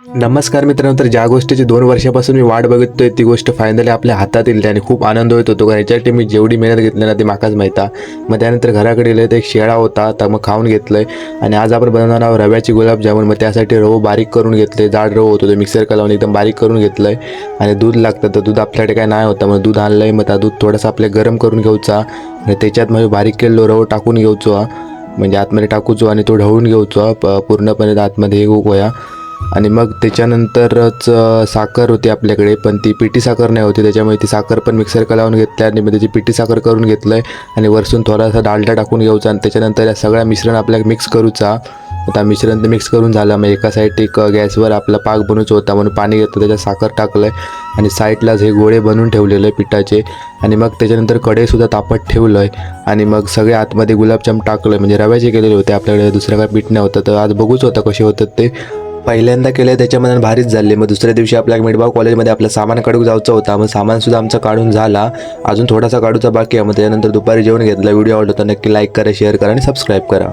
नमस्कार मित्रांनो, तर ज्या गोष्टीची 2 वर्षापासून मी वाट बघतोय ती गोष्ट फायनली आपल्या हातात येईल आणि खूप आनंद होत होतो. ह्याच्यासाठी मी जेवढी मेहनत घेतली ना ती माकाच माहीत आहे. मग त्यानंतर घराकडे गेले तर एक शेळा होता, तर मग खाऊन घेतलंय. आणि आज आपण बनवणार आहोत रव्याची गुलाबजामुन. मग त्यासाठी रवा बारीक करून घेतले, जाड रवा होतो तो मिक्सर लावून एकदम बारीक करून घेतलंय. आणि दूध लागतं, तर दूध आपल्याकडे काय नाही होतं, मग दूध आणलंय. मग त्या दूध थोडंसं आपल्या गरम करून घ्यायचा आणि त्याच्यात मग बारीक केलेलो रवा टाकून घ्यायचो, म्हणजे आतमध्ये टाकूचो आणि तो ढवळून घ्यायचो पूर्णपणे आतमध्ये हे गोया. आणि मग त्याच्यानंतरच साखर होती आपल्याकडे, पण ती पिठी साखर नाही होती, त्याच्यामुळे ती साखर पण मिक्सर लावून घेतली आणि मग त्याची पिठी साखर करून घेतलं आहे. आणि वरतून थोडासा डालडा टाकून घ्यायचा आणि त्याच्यानंतर या सगळ्या मिश्रण आपल्याला मिक्स करूचा. आता मिश्रण ते मिक्स करून झालं, मग एका साईड एक गॅसवर आपला पाक बनवायचा होता म्हणून पाणी घेतलं, त्याच्यात साखर टाकलं आहे आणि साईडलाच हे गोळे बनवून ठेवलेले आहे पिठाचे. आणि मग त्याच्यानंतर कढईसुद्धा तापत ठेवलं आहे आणि मग सगळे आतमध्ये गुलाबजाम टाकलं, म्हणजे रव्याचे केलेले होते, आपल्याकडे दुसरं काय पीठ नाही होतं. तर आज बघूच होतं कसे होतात ते. पहिल्यांदा केलं त्याच्यामध्ये भारीच झाले. मग दुसऱ्या दिवशी आपल्या मिडबाव कॉलेजमध्ये आपलं सामान काढून जायचं होता. मग सामानसुद्धा आमचं काढून झाला, अजून थोडासा काढूचा बाकी आहे. मग त्यानंतर दुपारी जेवण घेतलं. व्हिडिओ आवडला तर नक्की लाईक करा, शेअर करा आणि सबस्क्राईब करा.